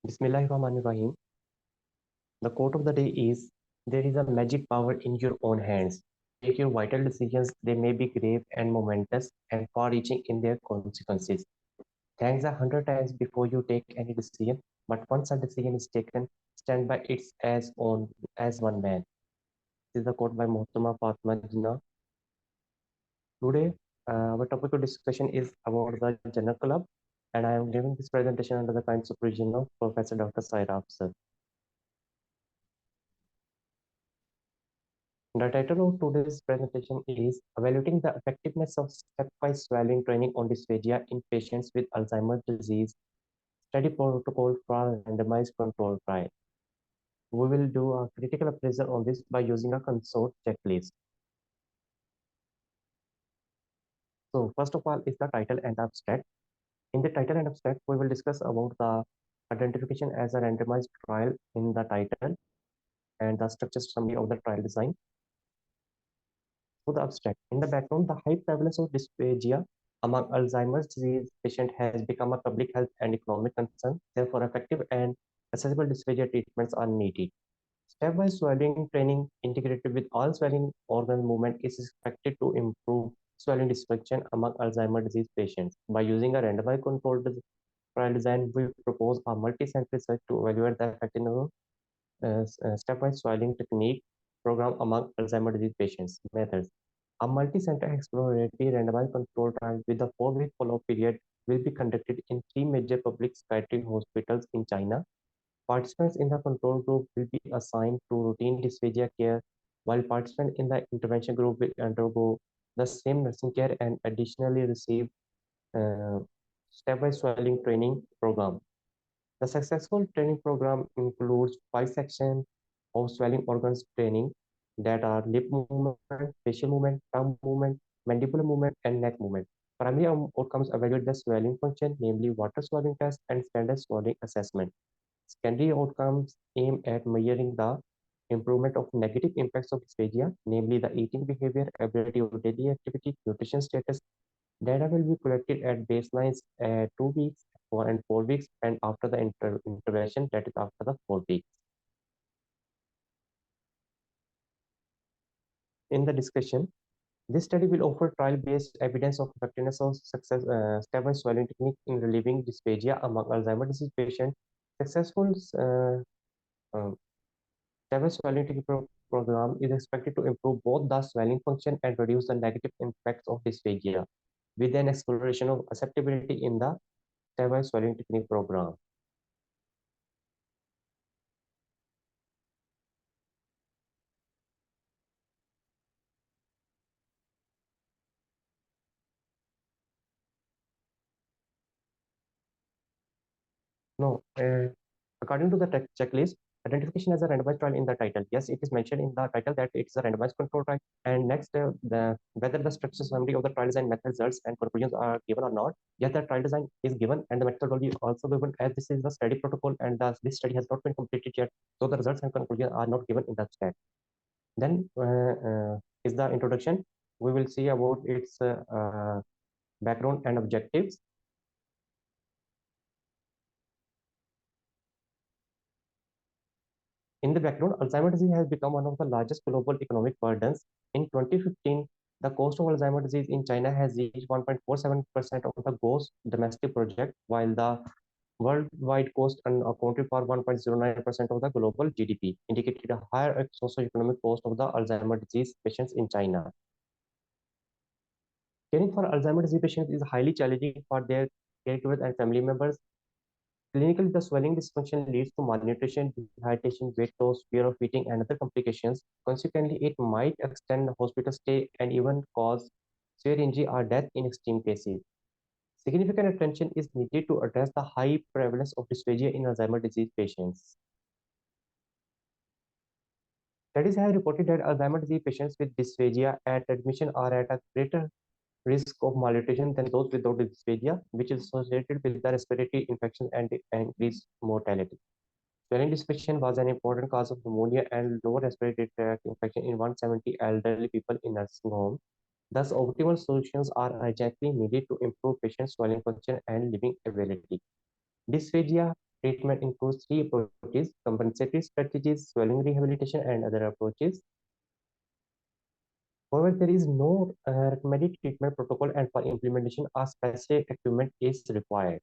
Bismillahirrahmanirrahim. The quote of the day is, there is a magic power in your own hands. Take your vital decisions, they may be grave and momentous and far-reaching in their consequences. Thanks 100 times before you take any decision, but once a decision is taken, stand by it as one man. This is the quote by Muhtama Fatma Jinnah. Today, our topic of discussion is about the General Club, and I am giving this presentation under the kind supervision of Professor Dr. Saira Afzal. The title of today's presentation is Evaluating the Effectiveness of Stepwise Swallowing Training on Dysphagia in Patients with Alzheimer's Disease, Study Protocol for Randomized Control Trial. We will do a critical appraisal on this by using a CONSORT checklist. So first of all is the title and abstract. In the title and abstract, we will discuss about the identification as a randomized trial in the title and the structure summary of the trial design. So the abstract. In the background, the high prevalence of dysphagia among Alzheimer's disease patients has become a public health and economic concern. Therefore, effective and accessible dysphagia treatments are needed. Stepwise swallowing training integrated with all swallowing organ movement is expected to improve swallowing dysfunction among Alzheimer's disease patients. By using a randomized controlled trial design, we propose a multi-center research to evaluate the effectiveness of stepwise swallowing technique program among Alzheimer's disease patients. Methods. A multi-center exploratory randomized control trial with a 4-week follow-up period will be conducted in 3 major public psychiatric hospitals in China. Participants in the control group will be assigned to routine dysphagia care, while participants in the intervention group will undergo the same nursing care and additionally receive uh, stepwise swallowing training program. The successful training program includes 5 sections of swallowing organs training that are lip movement, facial movement, tongue movement, mandibular movement, and neck movement. Primary outcomes evaluate the swallowing function, namely water swallowing test and standard swallowing assessment. Secondary outcomes aim at measuring the improvement of negative impacts of dysphagia, namely the eating behavior, ability of daily activity, nutrition status. Data will be collected at baselines at 2 weeks, 4 weeks, and after the intervention, that is after the 4 weeks. In the discussion, this study will offer trial-based evidence of effectiveness of stepwise swallowing technique in relieving dysphagia among Alzheimer's disease patients. Successful stepwise swallowing technique program is expected to improve both the swallowing function and reduce the negative impacts of dysphagia, with an exploration of acceptability in the stepwise swallowing technique program. No, according to the checklist, identification as a randomized trial in the title. Yes, it is mentioned in the title that it's a randomized control trial. And next, whether the structure summary of the trial design, method results, and conclusions are given or not. Yes, the trial design is given, and the methodology also given, as this is the study protocol, and this study has not been completed yet, so the results and conclusions are not given in the chat. Then is the introduction. We will see about its background and objectives. In the background, Alzheimer's disease has become one of the largest global economic burdens. In 2015, the cost of Alzheimer's disease in China has reached 1.47% of the gross domestic project, while the worldwide cost accounted for 1.09% of the global GDP, indicated a higher socioeconomic cost of the Alzheimer's disease patients in China. Caring for Alzheimer's disease patients is highly challenging for their caregivers and family members. Clinically, the swelling dysfunction leads to malnutrition, dehydration, weight loss, fear of eating, and other complications. Consequently, it might extend hospital stay and even cause severe injury or death in extreme cases. Significant attention is needed to address the high prevalence of dysphagia in Alzheimer's disease patients. Studies have reported that Alzheimer's disease patients with dysphagia at admission are at a greater risk of malnutrition than those without dysphagia, which is associated with the respiratory infection and increased mortality. Swelling dysfunction was an important cause of pneumonia and lower respiratory tract infection in 170 elderly people in nursing homes. Thus, optimal solutions are urgently needed to improve patient swelling function and living ability. Dysphagia treatment includes three approaches: compensatory strategies, swelling rehabilitation, and other approaches. However, there is no recommended treatment protocol, and for implementation, a specific equipment is required.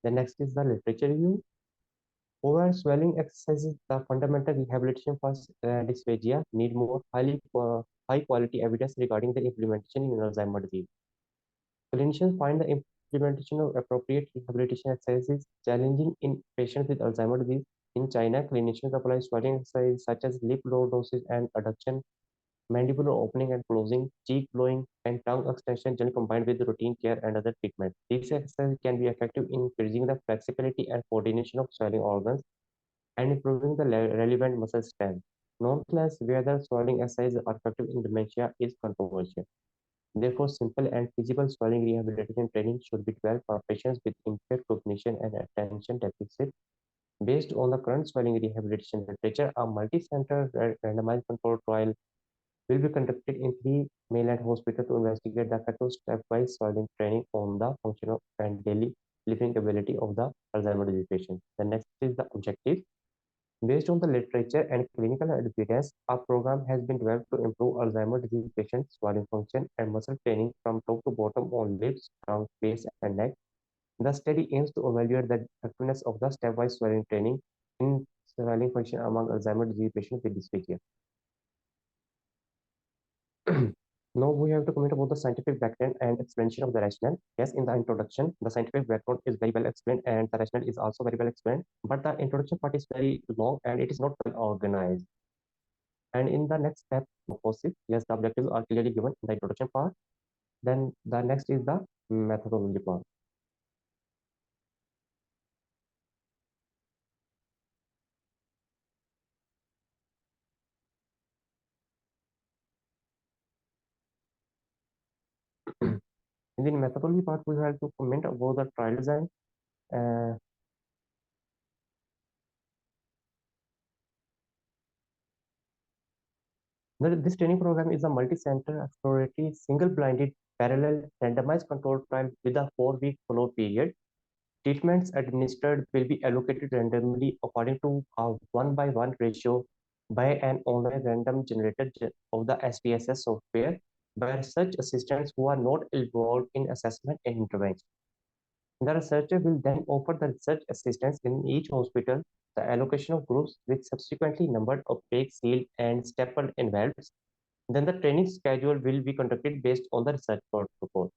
The next is the literature review. However, swelling exercises, the fundamental rehabilitation for dysphagia, need more high quality evidence regarding the implementation in Alzheimer's disease. Clinicians find the implementation of appropriate rehabilitation exercises challenging in patients with Alzheimer's disease. In China, clinicians apply swelling exercises such as lip lordosis and adduction, mandibular opening and closing, cheek blowing, and tongue extension, generally combined with routine care and other treatments. These exercises can be effective in increasing the flexibility and coordination of swelling organs and improving the relevant muscle strength. Nonetheless, whether swelling exercises are effective in dementia is controversial. Therefore, simple and feasible swelling rehabilitation training should be developed for patients with impaired cognition and attention deficit. Based on the current swelling rehabilitation literature, a multi-center randomized controlled trial will be conducted in three mainland hospitals to investigate the effect of stepwise swelling training on the functional and daily living ability of the Alzheimer's disease patient. The next is the objective. Based on the literature and clinical evidence, a program has been developed to improve Alzheimer's disease patients' swallowing function and muscle training from top to bottom on lips, tongue, face, and neck. The study aims to evaluate the effectiveness of the stepwise swallowing training in swallowing function among Alzheimer's disease patients with dysphagia. Now we have to comment about the scientific background and explanation of the rationale. Yes, in the introduction, the scientific background is very well explained and the rationale is also very well explained, but the introduction part is very long and it is not well organized. And in the next step, opposite, yes, the objectives are clearly given in the introduction part. Then the next is the methodology part. In the methodology part, we have to comment about the trial design. Uh, this training program is a multi-center, exploratory, single-blinded, parallel, randomized controlled trial with a 4-week follow period. Treatments administered will be allocated randomly according to a 1:1 ratio by an online random generator of the SPSS software by research assistants who are not involved in assessment and intervention. The researcher will then offer the research assistants in each hospital the allocation of groups with subsequently numbered opaque, sealed, and stapled envelopes. Then the training schedule will be conducted based on the research protocol.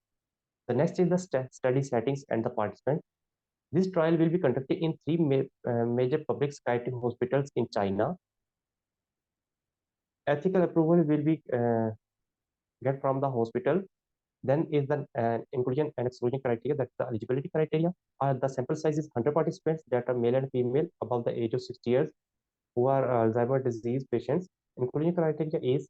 The next is the study settings and the participants. This trial will be conducted in three major public psychiatric hospitals in China. Ethical approval will be get from the hospital. Then is the inclusion and exclusion criteria, that's the eligibility criteria. The sample size is 100 participants that are male and female above the age of 60 years who are Alzheimer's disease patients. Inclusion criteria is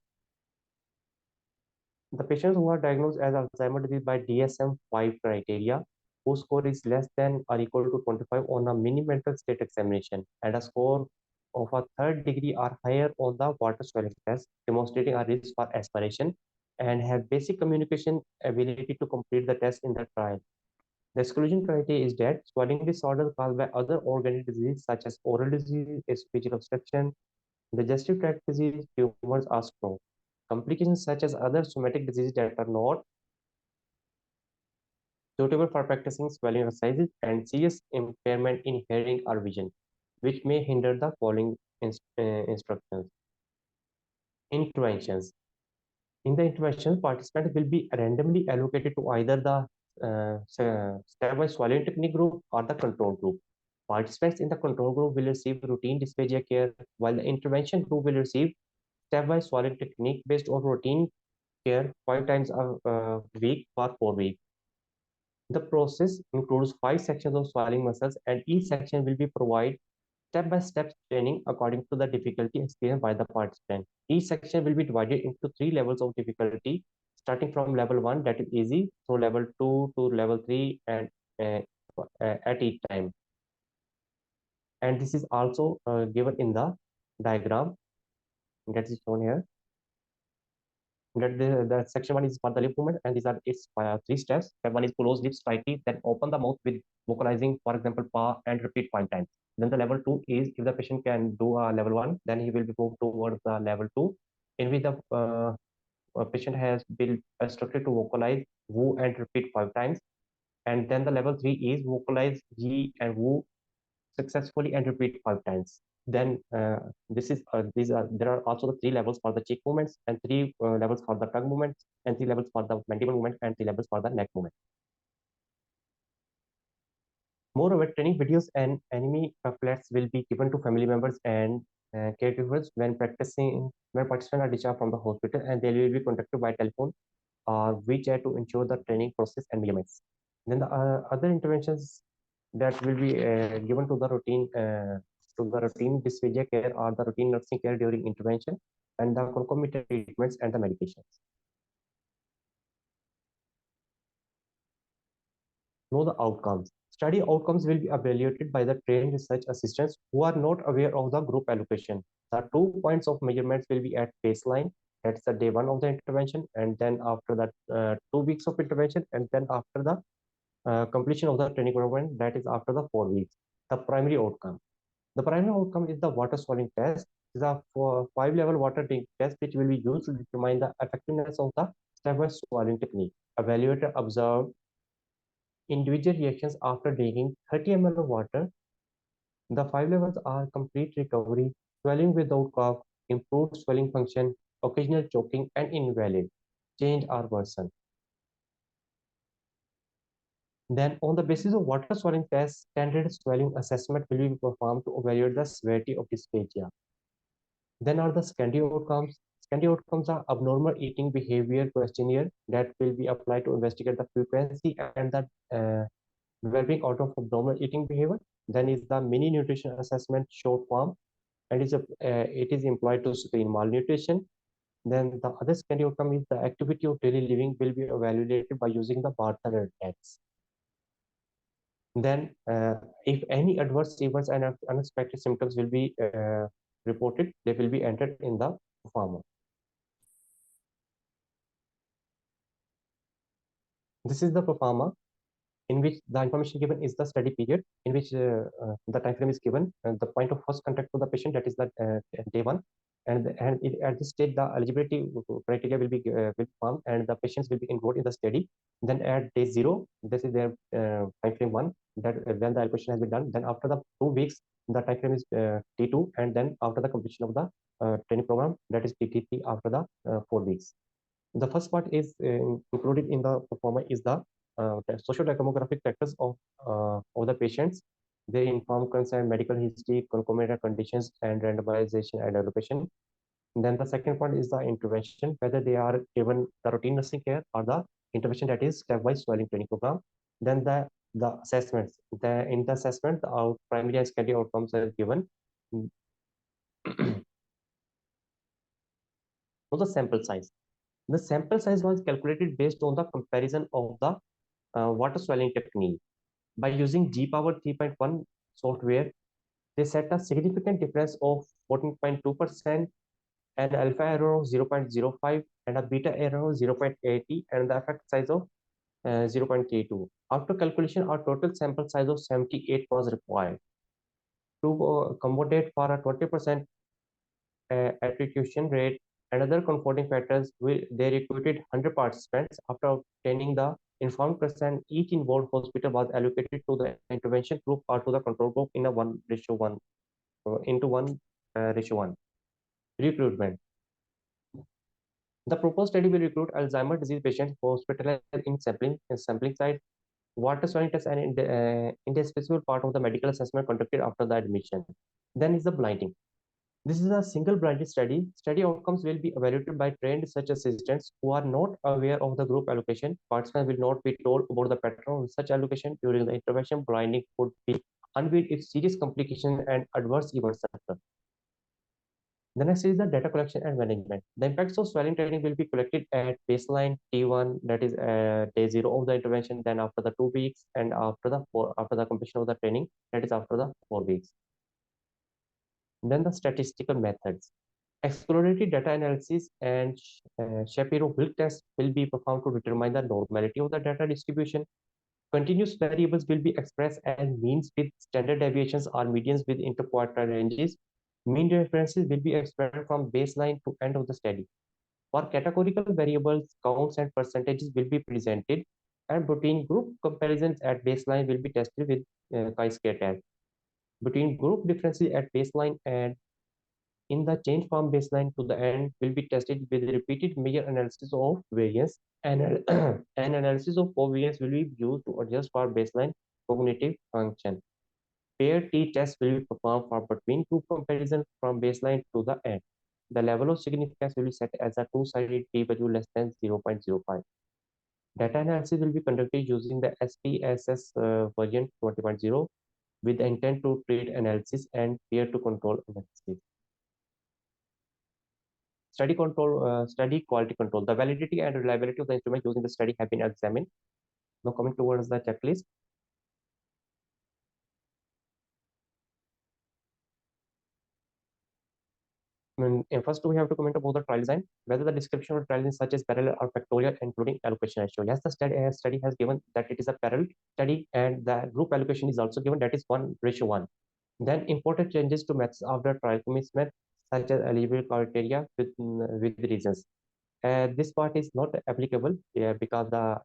the patients who are diagnosed as Alzheimer's disease by DSM-5 criteria, whose score is less than or equal to 25 on a mini mental state examination and a score of a third degree or higher on the water swelling test, demonstrating a risk for aspiration and have basic communication ability to complete the test in the trial. The exclusion criteria is that swelling disorders caused by other organic disease such as oral disease, esophageal obstruction, digestive tract disease, tumors are strong. Complications such as other somatic diseases that are not suitable for practicing swelling exercises and serious impairment in hearing or vision, which may hinder the following instructions. Interventions. In the intervention, participants will be randomly allocated to either the stepwise swallowing technique group or the control group. Participants in the control group will receive routine dysphagia care, while the intervention group will receive stepwise swallowing technique based on routine care 5 times a week for 4 weeks. The process includes 5 sections of swallowing muscles, and each section will be provided step-by-step training according to the difficulty experienced by the participant. Each section will be divided into 3 levels of difficulty, starting from level 1, that is easy, to level 2 to level 3, and uh, at each time. And this is also given in the diagram that is shown here. That the section one is for the lip movement, and these are its three steps. Step one is close lips tightly, then open the mouth with vocalizing, for example, pa, and repeat 5 times. Then the level two is if the patient can do a level one, then he will be moved towards the level two, in which the patient has been instructed to vocalize woo and repeat 5 times. And then the level three is vocalize ye and woo successfully and repeat 5 times. Then this is these are there are also the three levels for the cheek movements, and three levels for the tongue movements, and three levels for the mandible movement, and three levels for the neck movement. Moreover, training videos and anime pamphlets will be given to family members and caregivers when participants are discharged from the hospital, and they will be contacted by telephone or WeChat to ensure the training process and measurements. Then the other interventions that will be given to the routine dysphagia care or the routine nursing care during intervention, and the concomitant treatments and the medications. Know the outcomes. Study outcomes will be evaluated by the trained research assistants who are not aware of the group allocation. The 2 points of measurements will be at baseline, that's the day one of the intervention, and then after that 2 weeks of intervention, and then after the completion of the training program, that is after the 4 weeks. The primary outcome. The primary outcome is the water swallowing test. This is a 5-level water test which will be used to determine the effectiveness of the stepwise swallowing technique. Evaluator observed individual reactions after drinking 30 ml of water. The 5 levels are complete recovery, swelling without cough, improved swelling function, occasional choking, and invalid. Change or worsen. Then, on the basis of water swallowing test, standard swelling assessment will be performed to evaluate the severity of dysphagia. Then are the secondary outcomes. Secondary outcomes are abnormal eating behavior questionnaire that will be applied to investigate the frequency and the developing out of abnormal eating behavior. Then is the mini nutrition assessment short form, and it is employed to screen malnutrition. Then the other secondary outcome is the activity of daily living will be evaluated by using the Barther test. Then, if any adverse events and unexpected symptoms will be reported, they will be entered in the performer. This is the performer in which the information given is the study period, in which the time frame is given, and the point of first contact to the patient, that is the day one, at this stage the eligibility criteria will be found, and the patients will be enrolled in the study. Then at day zero, this is their time frame one, that when the allocation has been done. Then after the 2 weeks, the time frame is T2, and then after the completion of the training program, that is TT3 after the 4 weeks. The first part is included in the performer is the socio-demographic factors of the patients. They inform concern medical history, concomitant conditions, and randomization and allocation. Then the second point is the intervention, whether they are given the routine nursing care or the intervention, that is stepwise swelling training program. Then the assessments. In the assessment, our primary and secondary outcomes are given. So the sample size. The sample size was calculated based on the comparison of the water swelling technique. By using G power 3.1 software, they set a significant difference of 14.2%, an alpha error of 0.05, and a beta error of 0.80, and the effect size of 0.32. After calculation, our total sample size of 78 was required. To accommodate for a 20% attribution rate and other comforting factors, they recruited 100 participants. After obtaining the informed consent, each involved hospital was allocated to the intervention group or to the control group in a 1:1 into 1:1 recruitment. The proposed study will recruit Alzheimer disease patients hospitalized in sampling site, water swelling test, and indispensable part of the medical assessment conducted after the admission. Then is the blinding. This is a single blinded study. Study outcomes will be evaluated by trained research assistants who are not aware of the group allocation. Participants will not be told about the pattern of such allocation during the intervention. Blinding could be unveiled if serious complications and adverse events occur. The next is the data collection and management. The impacts of swelling training will be collected at baseline T1, that is day zero of the intervention, then after the 2 weeks, and after the completion of the training, that is after the 4 weeks. Then the statistical methods. Exploratory data analysis and Shapiro-Wilk test will be performed to determine the normality of the data distribution. Continuous variables will be expressed as means with standard deviations or medians with interquartile ranges. Mean differences will be expressed from baseline to end of the study. For categorical variables, counts and percentages will be presented, and between group comparisons at baseline will be tested with chi-square test. Between group differences at baseline and in the change from baseline to the end will be tested with repeated measure analysis of variance, and an analysis of covariance will be used to adjust for baseline cognitive function. Pair t-test will be performed for between group comparison from baseline to the end. The level of significance will be set as a two-sided p-value less than 0.05. Data analysis will be conducted using the SPSS version 20.0 with the intent to treat analysis and peer to control analysis. Study quality control. The validity and reliability of the instrument using the study have been examined. Now coming towards the checklist. First, we have to comment about the trial design, whether the description of the trial design such as parallel or factorial, including allocation ratio. Yes, the study has given that it is a parallel study, and the group allocation is also given, that is 1:1. Then important changes to methods of the trial commencement, such as eligibility criteria with reasons. This part is not applicable because the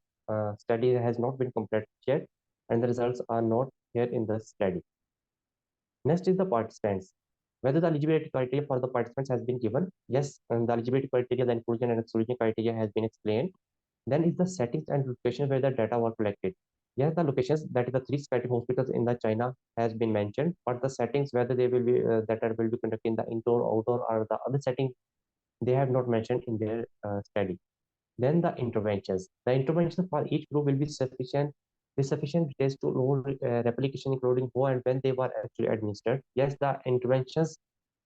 study has not been completed yet, and the results are not here in the study. Next is the participants. Whether the eligibility criteria for the participants has been given. Yes, and the eligibility criteria, the inclusion and exclusion criteria has been explained. Then is the settings and locations where the data were collected. Yes, the locations, that is the three psychiatric hospitals in the China has been mentioned, but the settings, whether they will be that will be conducted in the indoor, outdoor, or the other setting, they have not mentioned in their study. Then the interventions. The interventions for each group will be sufficient with sufficient details to load replication, including who and when they were actually administered. Yes, the interventions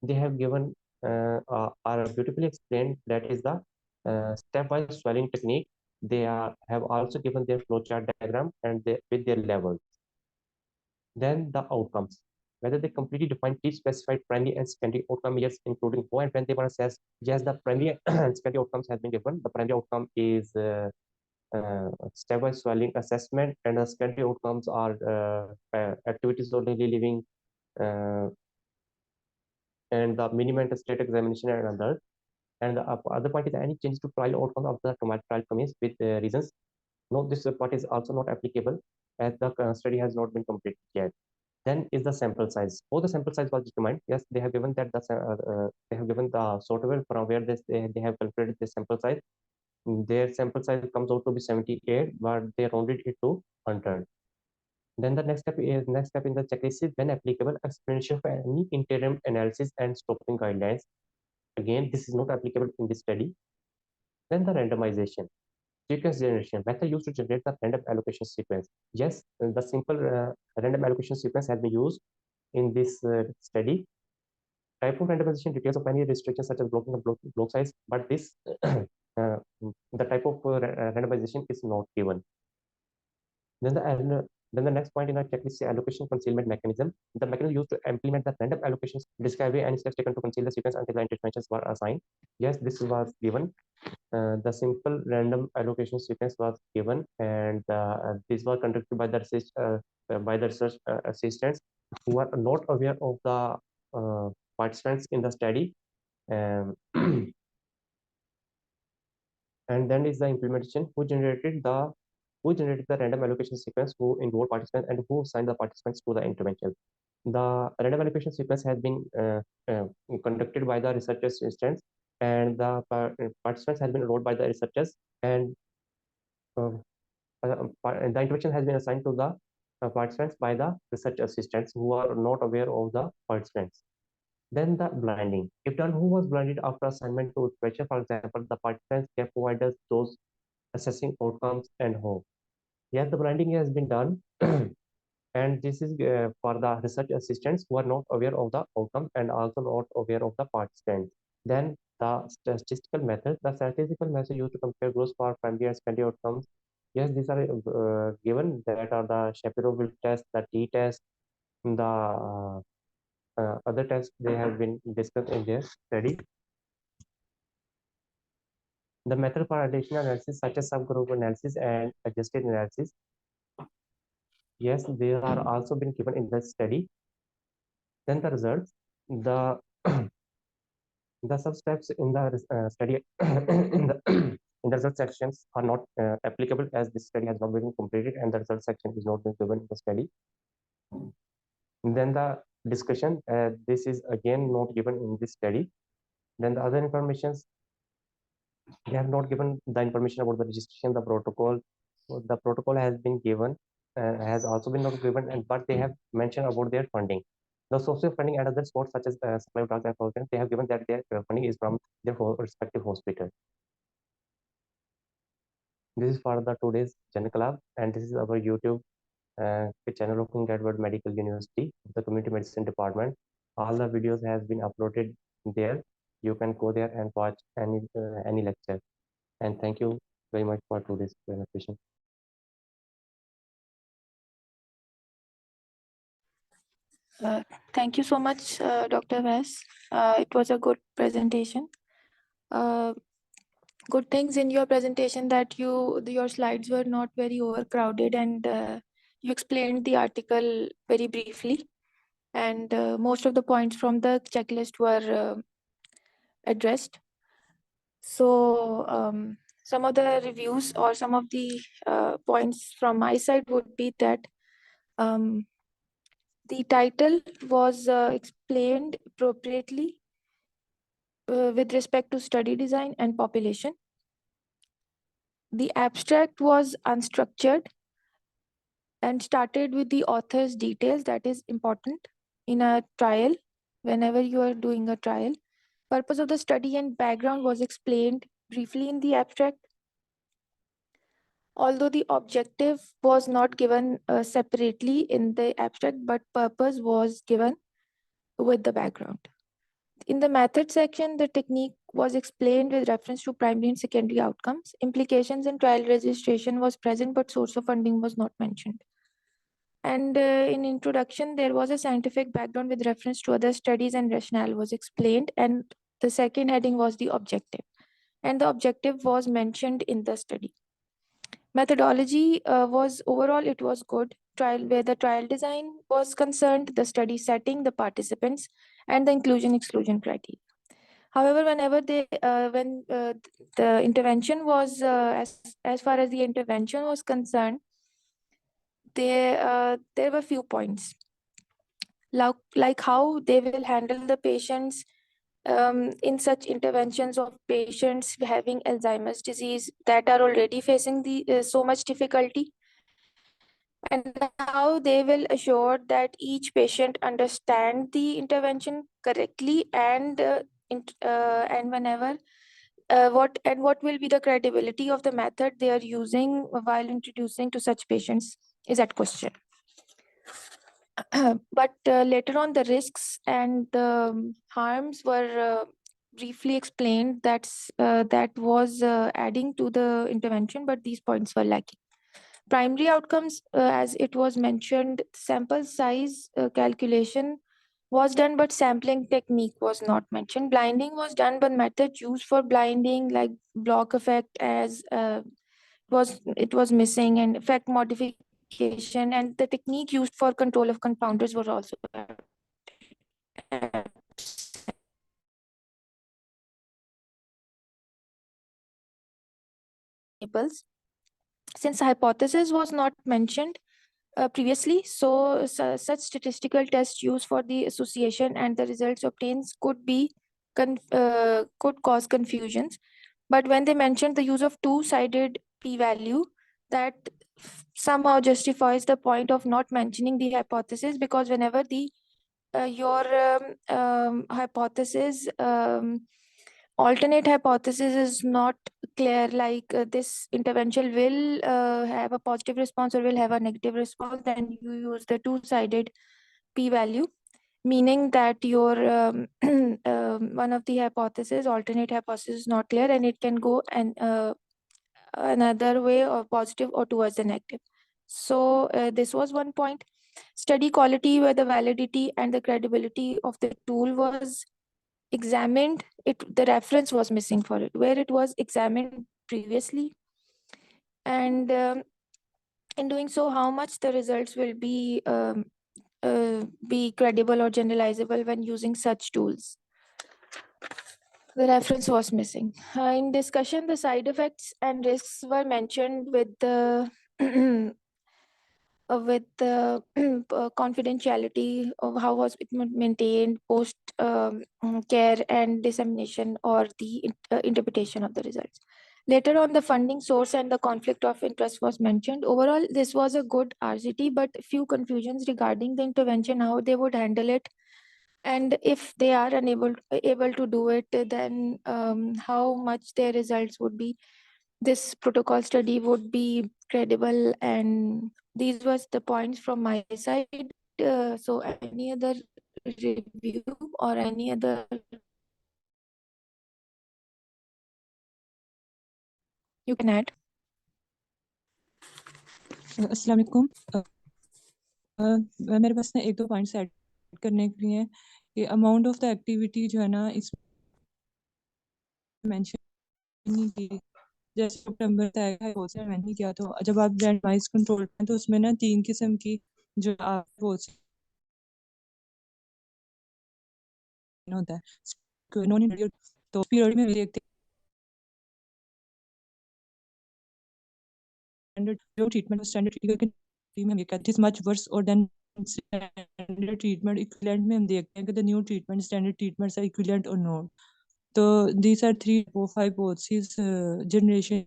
they have given are beautifully explained. That is the stepwise swelling technique. They have also given their flowchart diagram and with their levels. Then the outcomes. Whether they completely define pre-specified primary and secondary outcome measures, including who and when they were assessed. Yes, the primary and secondary outcomes have been given. The primary outcome is stepwise swelling assessment, and the secondary outcomes are activities of daily living uh, and the minimum state examination and others. And the other point is any change to trial outcome of the trial commence with reasons. No, this part is also not applicable as the study has not been completed yet. Then is the sample size. How the sample size was determined? Yes, they have given that they have given the software from where they have calculated the sample size. Their sample size comes out to be 78, but they rounded it to 100. Then the next step in the checklist is when applicable explanation for any interim analysis and stopping guidelines. Again, this is not applicable in this study. Then the randomization. Sequence generation method used to generate the random allocation sequence. Yes, the simple random allocation sequence has been used in this study. Type of randomization details of any restrictions such as blocking of block size, but this the type of randomization is not given. Then the next point in our checklist is allocation concealment mechanism. The mechanism used to implement the random allocations describing any steps taken to conceal the sequence until the interventions were assigned. Yes, this was given. The simple random allocation sequence was given, and these were conducted by the research assistants who are not aware of the participants in the study. Um, and then is the implementation who generated the random allocation sequence, who enrolled participants, and who assigned the participants to the intervention. The random allocation sequence has been uh, conducted by the research assistants, and the participants have been enrolled by the researchers, and the intervention has been assigned to the participants by the research assistants who are not aware of the participants. Then the blinding. If done, who was blinded after assignment to intervention? For example, the participants, care providers, those assessing outcomes, and who. Yes, the blinding has been done, and this is for the research assistants who are not aware of the outcome and also not aware of the participants. Then the statistical method. The statistical method used to compare gross for primary and secondary outcomes. Yes, these are given, that are the Shapiro-Wilk test, the t-test, the other tests they have been discussed in their study. The method for additional analysis such as subgroup analysis and adjusted analysis, yes, they are also been given in the study. Then the results, the the sub-steps in the study in the result sections are not applicable as this study has not been completed and the result section is not been given in the study. Then the discussion, this is again not given in this study. Then the other informations, they have not given the information about the registration, the protocol. So the protocol has been given, has also been not given, and but they have mentioned about their funding. The source of funding and other sources such as supply of drugs and programs, they have given that their funding is from their respective hospital. This is for the today's Gen Club, and this is our YouTube channel of Edward Medical University, the Community Medicine Department. All the videos has been uploaded there. You can go there and watch any lecture. And thank you very much for today's presentation. Thank you so much, Dr. Wes. It was a good presentation. Good things in your presentation that your slides were not very overcrowded and you explained the article very briefly, and most of the points from the checklist were addressed. So some of the reviews or some of the points from my side would be that the title was explained appropriately with respect to study design and population. The abstract was unstructured and started with the author's details. That is important in a trial. Whenever you are doing a trial, purpose of the study and background was explained briefly in the abstract. Although the objective was not given separately in the abstract, but purpose was given with the background. In the method section, the technique was explained with reference to primary and secondary outcomes. Implications in trial registration was present, but source of funding was not mentioned. And in introduction, there was a scientific background with reference to other studies and rationale was explained. And the second heading was the objective. And the objective was mentioned in the study. Methodology was overall, it was good. Where the trial design was concerned, the study setting, the participants, and the inclusion-exclusion criteria. However, when the intervention was, as far as the intervention was concerned, there were few points, like how they will handle the patients in such interventions of patients having Alzheimer's disease that are already facing the so much difficulty, and how they will assure that each patient understand the intervention correctly, and whenever what will be the credibility of the method they are using while introducing to such patients is at question. But later on, the risks and the harms were briefly explained. That was adding to the intervention, but these points were lacking. Primary outcomes, as it was mentioned, sample size calculation was done, but sampling technique was not mentioned. Blinding was done, but method used for blinding, like block effect, as it was missing, and effect modification, and the technique used for control of confounders were also since hypothesis was not mentioned previously, so such statistical tests used for the association and the results obtained could cause confusions. But when they mentioned the use of two-sided p-value, that somehow justifies the point of not mentioning the hypothesis, because whenever your hypothesis, alternate hypothesis is not clear, like this intervention will have a positive response or will have a negative response, then you use the two-sided p-value, meaning that your one of the hypothesis, alternate hypothesis, is not clear, and it can go and another way, or positive or towards the negative. So this was one point. Study quality, where the validity and the credibility of the tool was examined it, the reference was missing for it, where it was examined previously. And in doing so, how much the results will be credible or generalizable when using such tools. The reference was missing. In discussion, the side effects and risks were mentioned with the confidentiality of how was it maintained, post care and dissemination, or the interpretation of the results. Later on, the funding source and the conflict of interest was mentioned. Overall, this was a good RCT, but few confusions regarding the intervention, how they would handle it, and if they are able to do it, then how much their results would be. This protocol study would be credible, and these was the points from my side. So any other review or any other you can add? अस्सलाम वालेकुम। मेरे पास ना एक दो points add करने के लिए हैं कि अमाउंट ऑफ द एक्टिविटी जो है ना इस मेंशन नहीं की, जैसे सितंबर तक है वो से मैंने किया। तो जब आप रैंडमाइज कंट्रोल हैं तो उसमें ना 3 किस्म की जो आप वो होता है तो पीरियड में देखते स्टैंडर्ड जो ट्रीटमेंट स्टैंडर्ड में हम कहते हैं मच वर्स और देन स्टैंडर्ड ट्रीटमेंट इक्विवेलेंट में हम देखते हैं कि the new treatment standard treatments are equivalent और नॉट। तो these are 3 or 5 hypotheses generation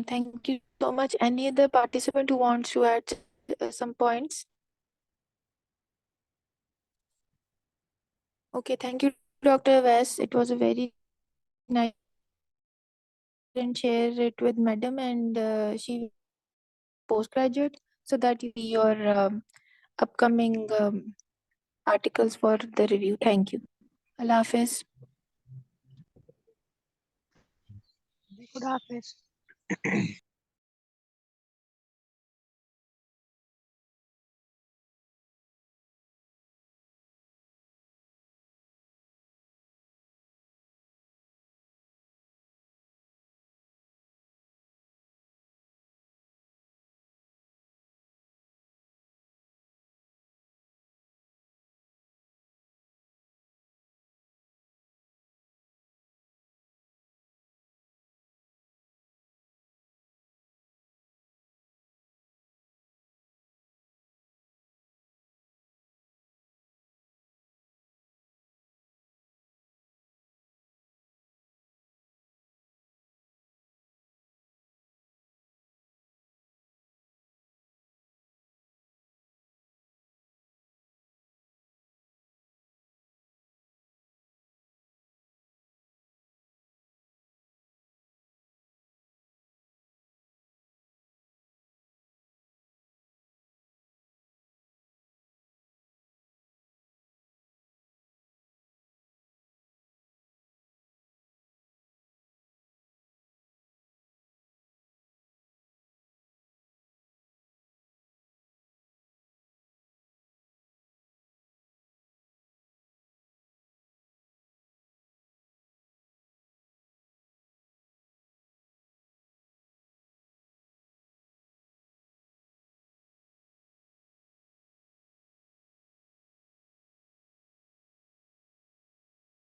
Thank you so much. Any other participant who wants to add some points? Okay, thank you, Dr. West. It was a very nice and share it with madam, and she postgraduate, so that your upcoming articles for the review. Thank you. Allah Hafiz. Good Hafiz.